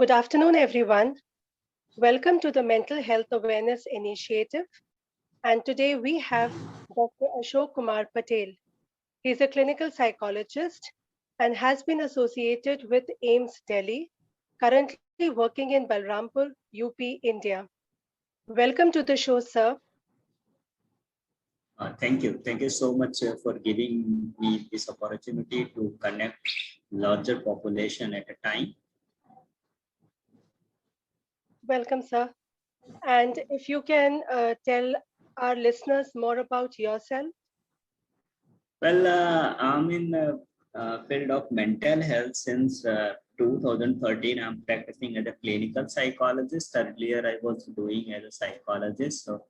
Good afternoon, everyone. Welcome to the Mental Health Awareness Initiative. And today we have Dr. Ashok Kumar Patel. He's a clinical psychologist and has been associated with AIMS Delhi, currently working in Balrampur, UP, India. Welcome to the show, sir. Thank you. Thank you so much for giving me this opportunity to connect larger population at a time. Welcome, sir. And if you can tell our listeners more about yourself. Well, I'm in the field of mental health since 2013. I'm practicing as a clinical psychologist. Earlier, I was doing as a psychologist. So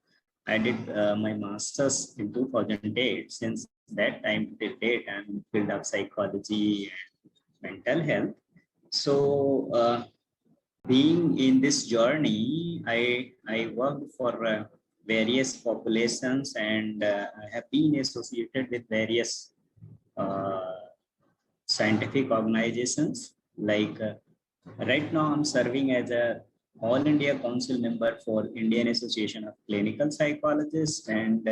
I did my master's in 2008. Since that time to date, I'm in the field of psychology and mental health. So being in this journey, I worked for various populations and I have been associated with various uh, scientific organizations. Like right now, I'm serving as a All India Council member for Indian Association of Clinical Psychologists, and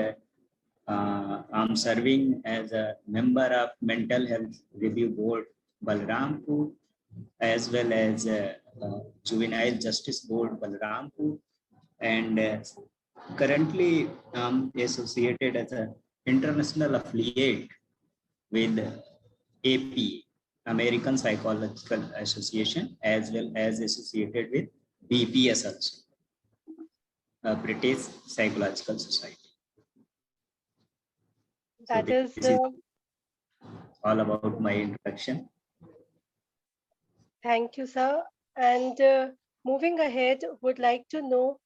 I'm serving as a member of Mental Health Review Board Balrampur, as well as Juvenile Justice Board Balrampur, and currently I'm associated as an international affiliate with AP, American Psychological Association, as well as associated with BPS also, British Psychological Society. That So is this is all about my introduction. Thank you, sir. And moving ahead, would like to know,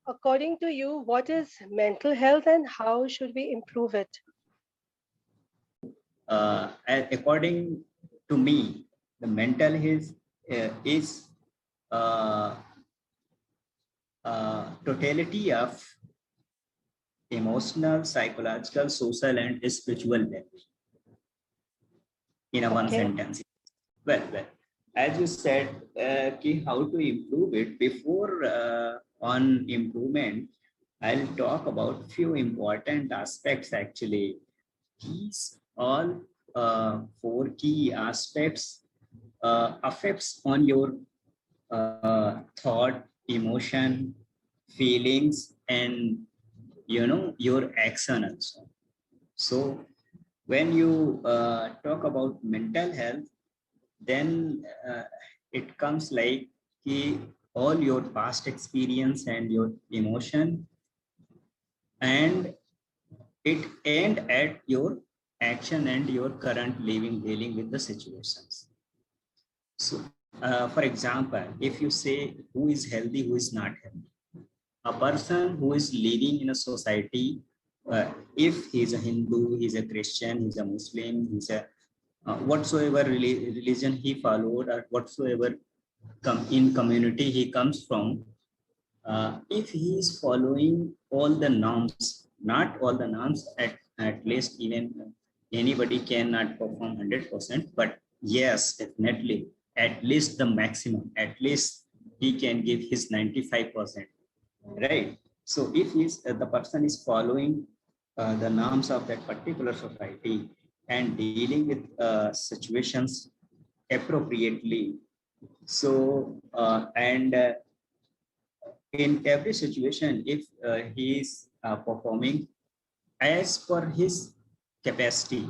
according to you, what is mental health and how should we improve it? According to me, the mental health is uh, totality of emotional, psychological, social, and spiritual well-being in a one sentence. Well, as you said, how to improve it. Before on improvement, I'll talk about few important aspects actually. These all four key aspects affects on your thought, emotion, feelings, and your action also. So when you talk about mental health, then it comes like all your past experience and your emotion, and it end at your action and your current living dealing with the situations. So for example, if you say who is healthy, who is not healthy, a person who is living in a society, if he's a Hindu, he's a Christian, he's a Muslim, he's a whatsoever religion he followed, or whatsoever in community he comes from, if he is following all the norms, not all the norms, at least even anybody cannot perform 100%, but yes, definitely, at least the maximum, at least he can give his 95%, right? So if the person is following the norms of that particular society and dealing with situations appropriately, so and in every situation, if he is performing as per his capacity,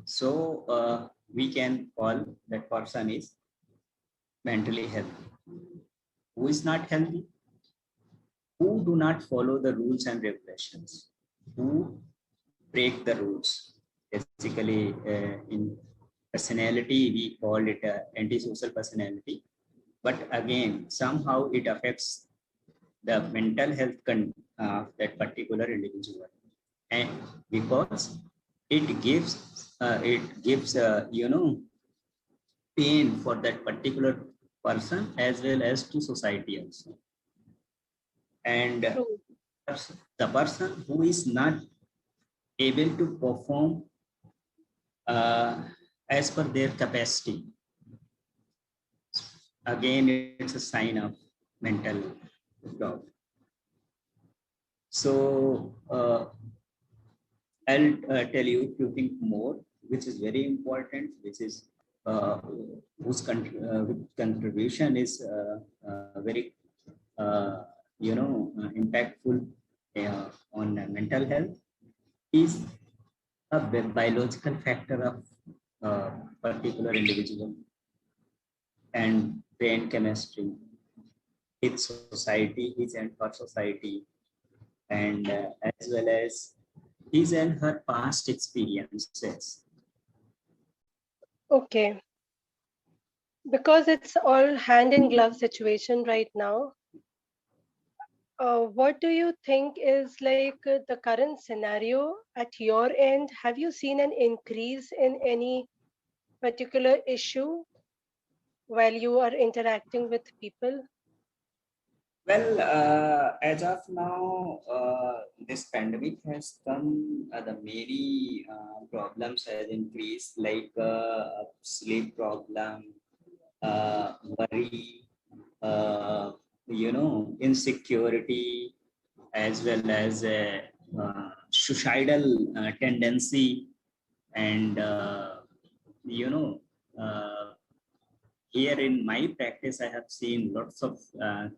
so we can call that person is mentally healthy. Who is not healthy? Who do not follow the rules and regulations, who break the rules. Basically, in personality, we call it antisocial personality. But again, somehow it affects the mental health of that particular individual, and because it gives pain for that particular person as well as to society also. And the person who is not able to perform as per their capacity, again it's a sign of mental problem. So I'll tell you a few things more, which is very important, which is which contribution is very impactful on mental health, is a biological factor of particular individual and brain chemistry, its society, his and her society, and as well as his and her past experiences. Okay. Because it's all hand in glove situation right now, what do you think is like the current scenario at your end? Have you seen an increase in any particular issue while you are interacting with people? Well, as of now, this pandemic has come, the many problems has increased, like sleep problem, worry, insecurity, as well as suicidal tendency, and you know, uh, here in my practice I have seen lots of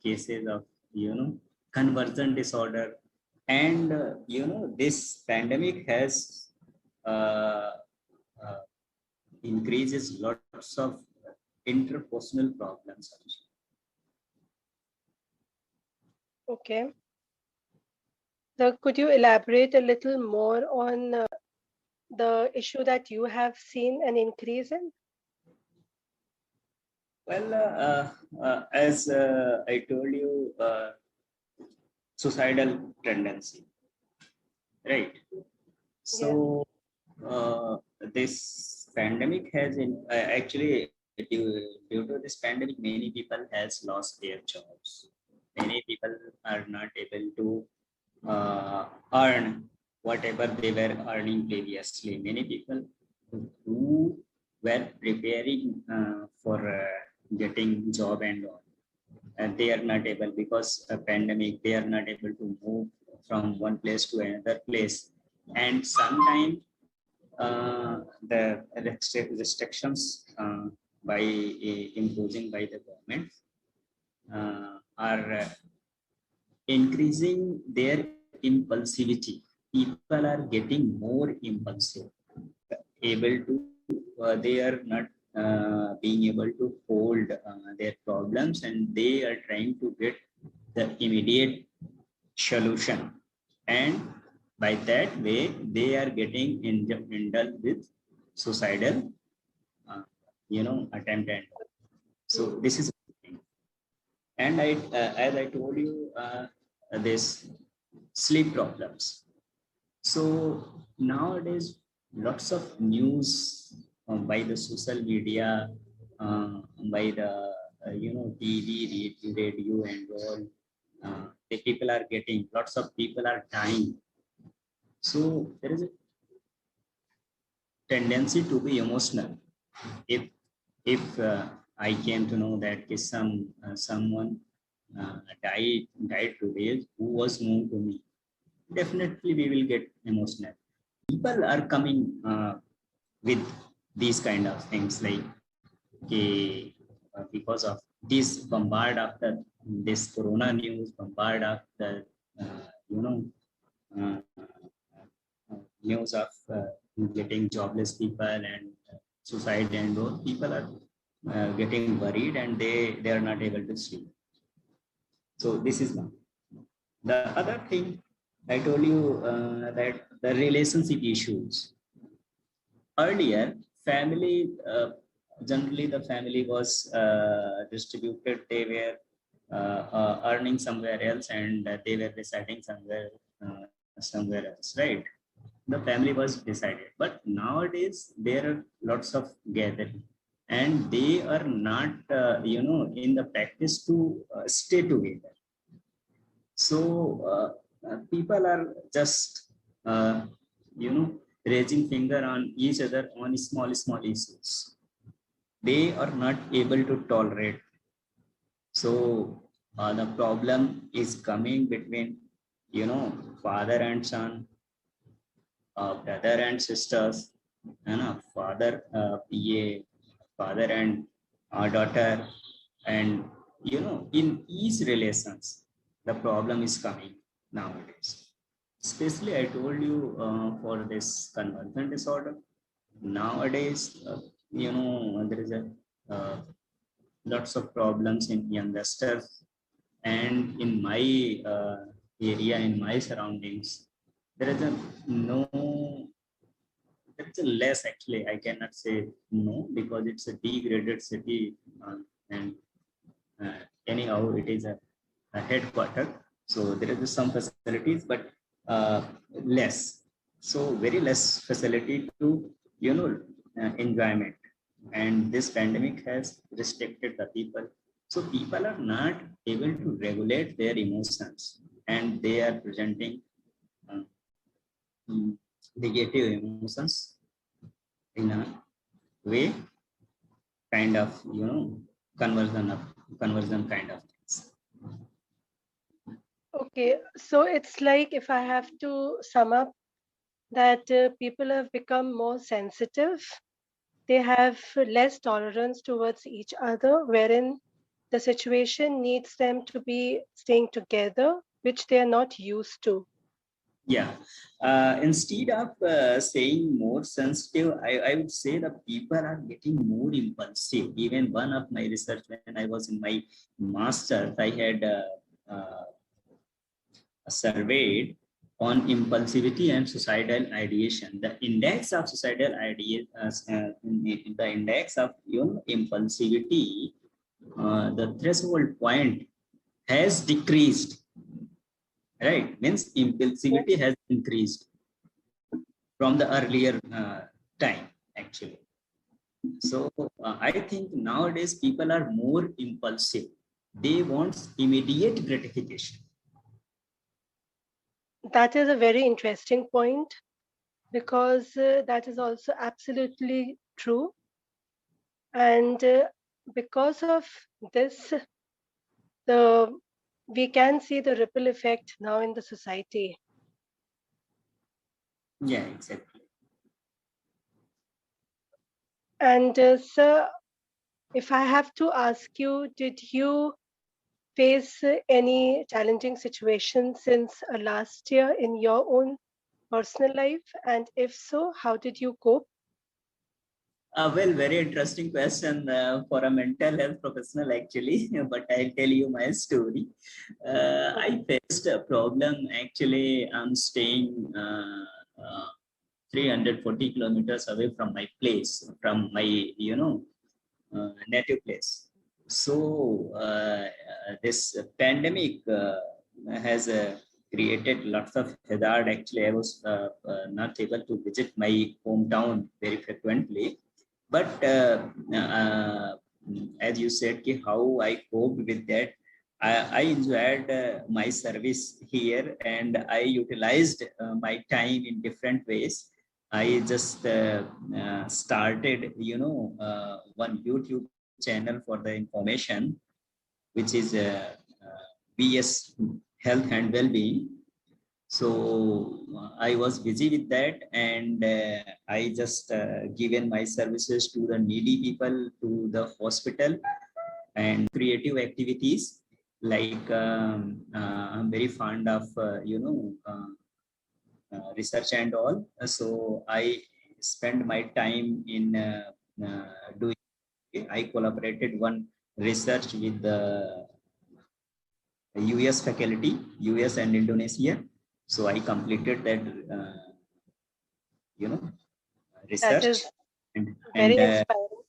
cases of conversion disorder, and this pandemic has uh, uh, increases lots of interpersonal problems also. Okay. So could you elaborate a little more on the issue that you have seen an increase in? Well, as I told you, suicidal tendency, right? So Yeah. this pandemic has actually due to this pandemic, many people has lost their jobs. Many people are not able to earn whatever they were earning previously. Many people who were preparing for getting job and all, and they are not able, because a pandemic they are not able to move from one place to another place, and sometimes the restrictions by imposing by the government are increasing their impulsivity. People are getting more impulsive, able to they are not being able to hold their problems, and they are trying to get the immediate solution, and by that way they are getting indulged with suicidal attempt, and so Mm. this is a thing. And I as I told you, this sleep problems. So nowadays lots of news by the social media, by the TV, radio and all, the people are getting, lots of people are dying. So there is a tendency to be emotional. If I came to know that someone died today who was known to me, definitely we will get emotional. People are coming with these kind of things, like, okay, because of this bombard after this corona news, bombard after you know uh, news of getting jobless people and suicide and all, people are getting worried, and they are not able to sleep. So this is one. The other thing I told you, that the relationship issues. Earlier, family, generally the family was distributed. They were earning somewhere else, and they were residing somewhere else, right? The family was decided. But nowadays there are lots of gathering, and they are not in the practice to stay together. So people are just uh, you know raising finger on each other on small issues. They are not able to tolerate. So the problem is coming between, father and son, brother and sisters, father PA, father and daughter, and in each relations the problem is coming nowadays. Especially I told you for this conversion disorder nowadays, there is a uh, lots of problems in youngsters, and in my area, in my surroundings, there is a no, it's a less, actually I cannot say no because it's a degraded city, and anyhow it is a headquarter, so there is some facilities but uh, less, so very less facility to enjoyment, and this pandemic has restricted the people, so people are not able to regulate their emotions, and they are presenting uh, negative emotions in a way, kind of conversion kind of things. Okay, so it's like if I have to sum up that people have become more sensitive, they have less tolerance towards each other, wherein the situation needs them to be staying together, which they are not used to. Yeah. Instead of saying more sensitive, I would say that people are getting more impulsive. Even one of my research when I was in my master's, I had uh, surveyed on impulsivity and suicidal ideation. The index of suicidal ideation, the index of impulsivity, the threshold point has decreased. Right, means impulsivity has increased from the earlier time, actually. So I think nowadays people are more impulsive. They want immediate gratification. That is a very interesting point because that is also absolutely true. And because of this, the we can see the ripple effect now in the society. Yeah, exactly. And sir, if I have to ask you, did you face any challenging situation since last year in your own personal life? And if so, how did you cope? Well, very interesting question for a mental health professional, actually. But I'll tell you my story. I faced a problem. Actually, I'm staying 340 kilometers away from my place, from my native place. So this pandemic has created lots of hazard. Actually, I was not able to visit my hometown very frequently. But as you said, how I coped with that, I enjoyed my service here, and I utilized my time in different ways. I just started, one YouTube channel for the information, which is BS Health and Wellbeing. So I was busy with that, and I just given my services to the needy people, to the hospital, and creative activities like I'm very fond of research and all. So I spend my time in doing. I collaborated one research with the US faculty, US and Indonesia. So I completed that, you know, That research, is and very inspiring.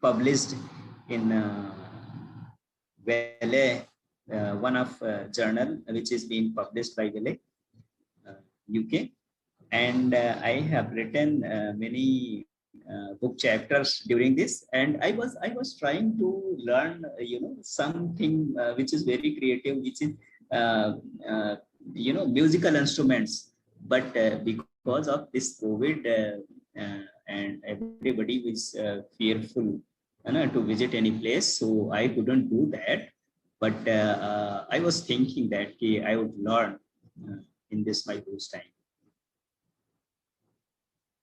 published in Vele, one of journal which is being published by Vele, UK. And I have written many book chapters during this, and I was trying to learn something which is very creative, which is uh, uh, musical instruments, but because of this COVID, and everybody was fearful to visit any place, so I couldn't do that. but I was thinking that I would learn in this my loose time.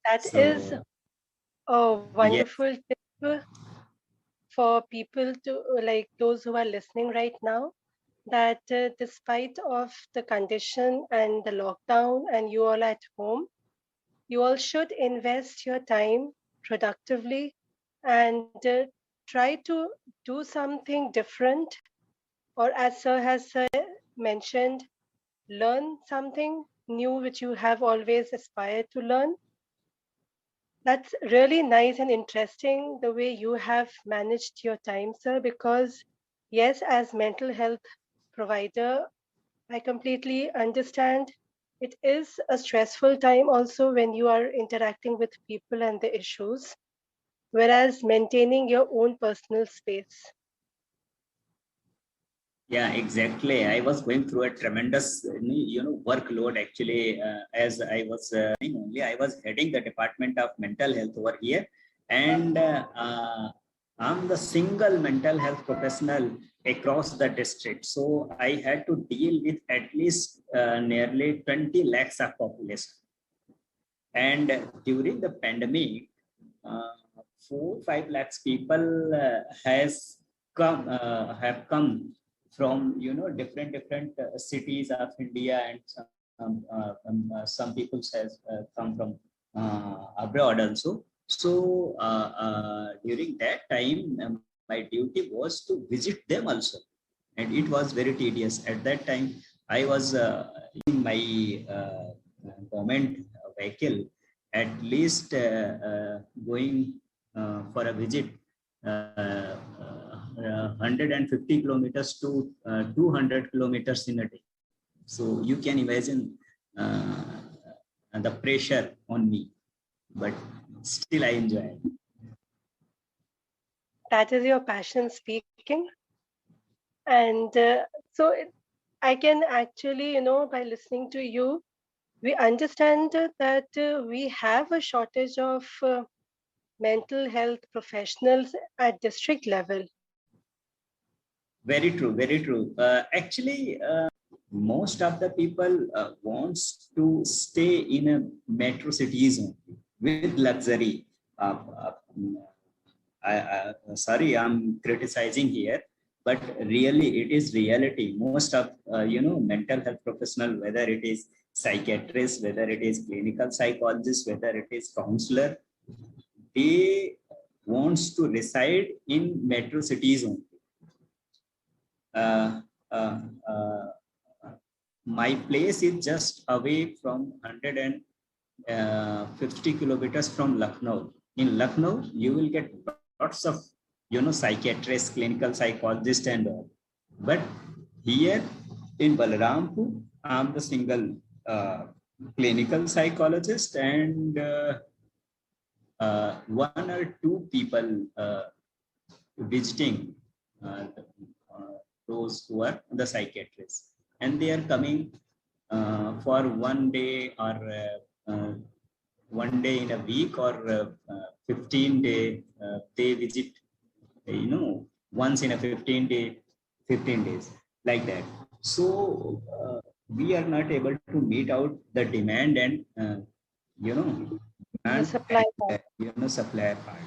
That is So a yes, wonderful tip for people to like those who are listening right now, that despite of the condition and the lockdown and you all at home, you all should invest your time productively and try to do something different, or as sir has mentioned, learn something new which you have always aspired to learn. That's really nice and interesting the way you have managed your time, sir, because yes, as mental health provider, I completely understand it is a stressful time also when you are interacting with people and the issues, whereas maintaining your own personal space. yeah, exactly. I was going through a tremendous, workload actually. As I was only, I was heading the department of mental health over here, and I'm the single mental health professional across the district. So I had to deal with at least nearly 20 lakhs of population. And during the pandemic, uh, 4 5 lakhs people have come from different cities of India, and some people has come from abroad also. So during that time, my duty was to visit them also, and it was very tedious. At that time, I was in my government vehicle, at least going for a visit 150 kilometers to 200 kilometers in a day. So you can imagine the pressure on me, but still I enjoy it. That is your passion speaking. And so I can actually, by listening to you, we understand that we have a shortage of mental health professionals at district level. Very true, very true. Actually, most of the people wants to stay in a metro cities only with luxury. Uh, uh, sorry, I'm criticizing here, but really, it is reality. Most of mental health professional, whether it is psychiatrist, whether it is clinical psychologist, whether it is counselor, they wants to reside in metro cities only. uh, uh, uh, my place is just away from 150 kilometers from Lucknow. In Lucknow, you will get lots of psychiatrists, clinical psychologists, and all. But here in Balrampur, I'm the single clinical psychologist, and one or two people visiting uh, those who are the psychiatrists, and they are coming for 1 day or 1 day in a week, or 15 day they visit, once in a 15 days, like that. So we are not able to meet out the demand and you know The demand supply and part. supply part.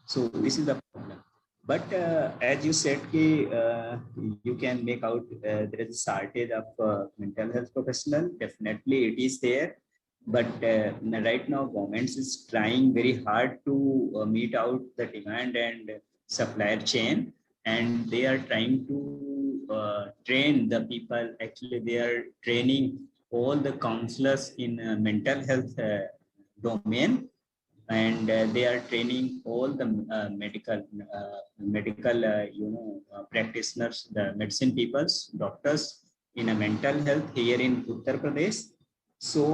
So this is the problem. But as you said, you can make out there is a shortage of mental health professional. Definitely, it is there. But right now, governments is trying very hard to meet out the demand and supplier chain, and they are trying to train the people. Actually, they are training all the counselors in mental health domain, and they are training all the medical practitioners, the medicine peoples, doctors in a mental health here in Uttar Pradesh. So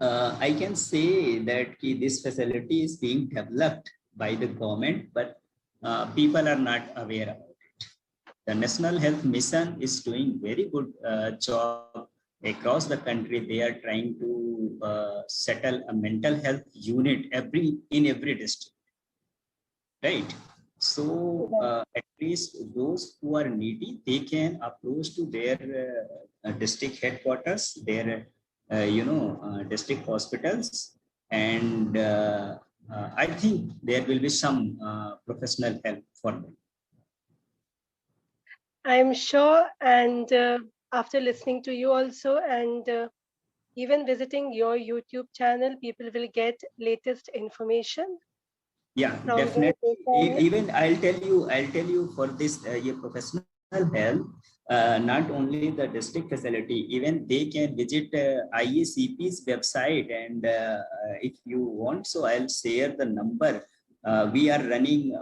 I can say that this facility is being developed by the government, but people are not aware about it. The National Health Mission is doing very good job across the country. They are trying to settle a mental health unit in every district, right? So at least those who are needy, they can approach to their district headquarters, their district hospitals, and I think there will be some professional help for them. I'm sure, and after listening to you also, and even visiting your YouTube channel, people will get latest information Yeah, from where definitely. they can. Even I'll tell you for this your professional help, not only the district facility, even they can visit IACP's website. And if you want, so I'll share the number. We are running,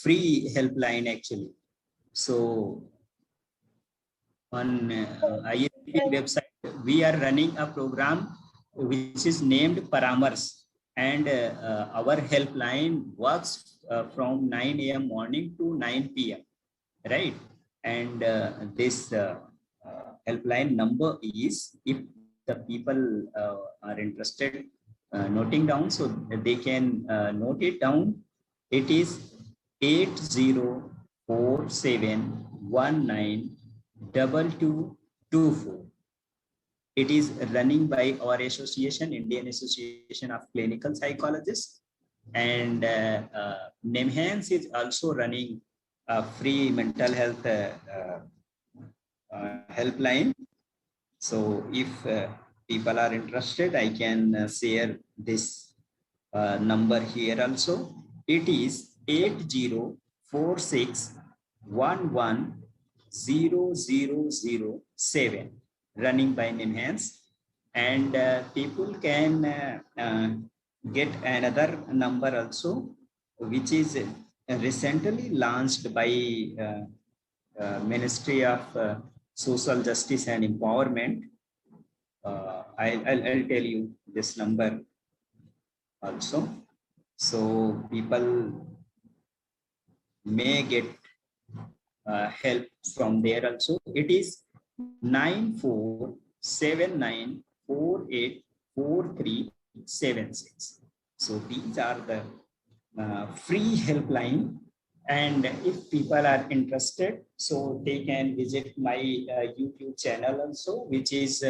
free helpline actually. So on IACP And website, we are running a program which is named Paramars. And our helpline works from 9 a.m. morning to 9 p.m. Right? And this helpline number is, if the people are interested noting down, so they can note it down. It is 8047192224. It is running by our association, Indian Association of Clinical Psychologists. And NIMHANS is also running a free mental health helpline. So if people are interested, I can share this number here also. It is 8046110007, running by NIMHANS. And people can get another number also, which is recently launched by Ministry of Social Justice and Empowerment. I'll tell you this number also, so people may get help from there also. It is 9479484376. So these are the free helpline. And if people are interested, so they can visit my YouTube channel also, which is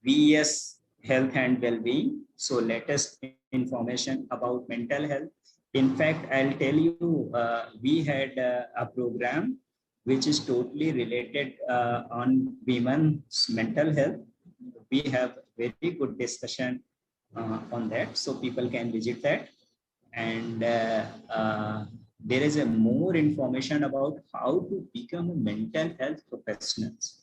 VS Health and Wellbeing. So latest information about mental health. In fact, I'll tell you, we had a program which is totally related on women's mental health. We have very good discussion on that, so people can visit that. And there is a more information about how to become a mental health professionals,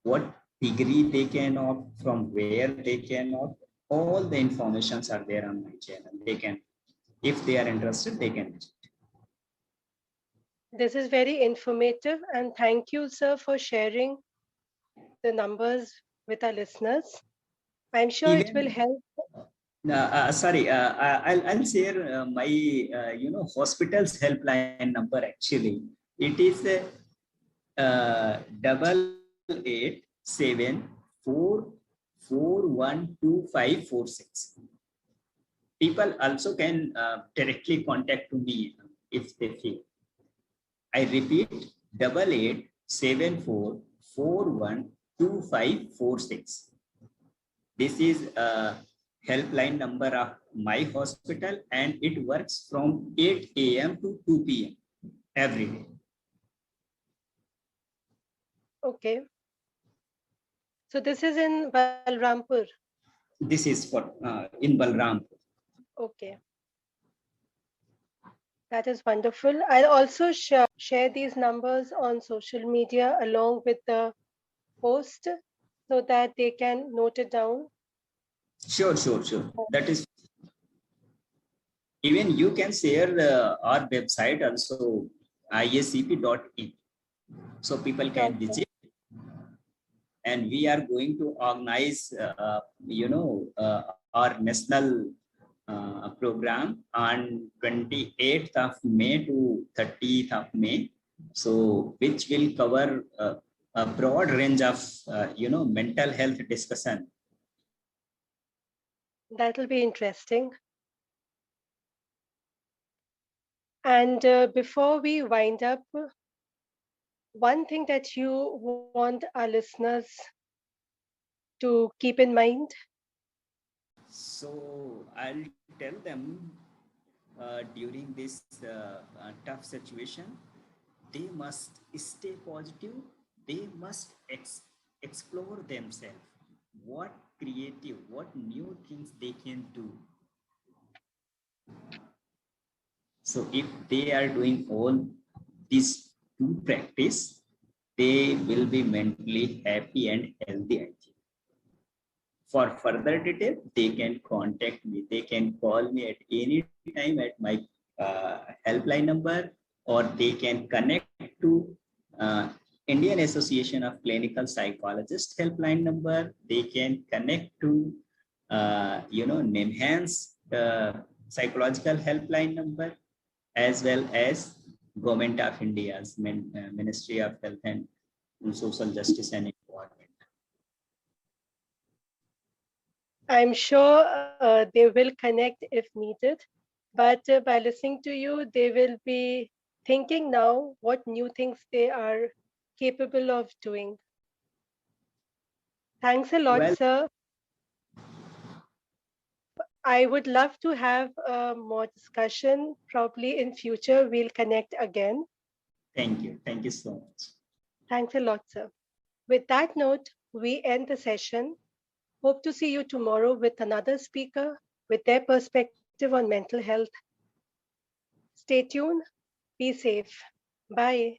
what degree they can opt, from where they can opt. All the informations are there on my channel. They can, if they are interested, they can visit. this is very informative, and thank you, sir, for sharing the numbers with our listeners. I'm sure it will Even help. sorry, I'll share my hospital's helpline number actually. It is 8887441256. People also can directly contact to me if they feel. I repeat, 8874412546. This is a helpline number of my hospital, and it works from 8 a.m. to 2 p.m. every day. Okay. So this is in Balrampur. This is for in Balrampur. Okay. That is wonderful. I'll also share these numbers on social media along with the post so that they can note it down. Sure. That is, even you can share our website also, iacp.in, so people can visit. And we are going to organize, our national program on 28th of May to 30th of May. So, which will cover a broad range of, mental health discussion. That will be interesting. And before we wind up, one thing that you want our listeners to keep in mind? So I'll tell them during this tough situation, they must stay positive. They must explore themselves. What creative, what new things they can do. So if they are doing all these two practice, they will be mentally happy and healthy. I think. For further detail, they can contact me. They can call me at any time at my helpline number, or they can connect to uh, Indian Association of Clinical Psychologists helpline number. They can connect to NIMHANS psychological helpline number, as well as Government of India's Ministry of Health and Social Justice and Environment. I'm sure they will connect if needed, but by listening to you, they will be thinking now what new things they are capable of doing. Thanks a lot, Well, sir. I would love to have more discussion. Probably in future, we'll connect again. thank you. Thank you so much. Thanks a lot, sir. With that note, we end the session. Hope to see you tomorrow with another speaker with their perspective on mental health. Stay tuned. Be safe. Bye.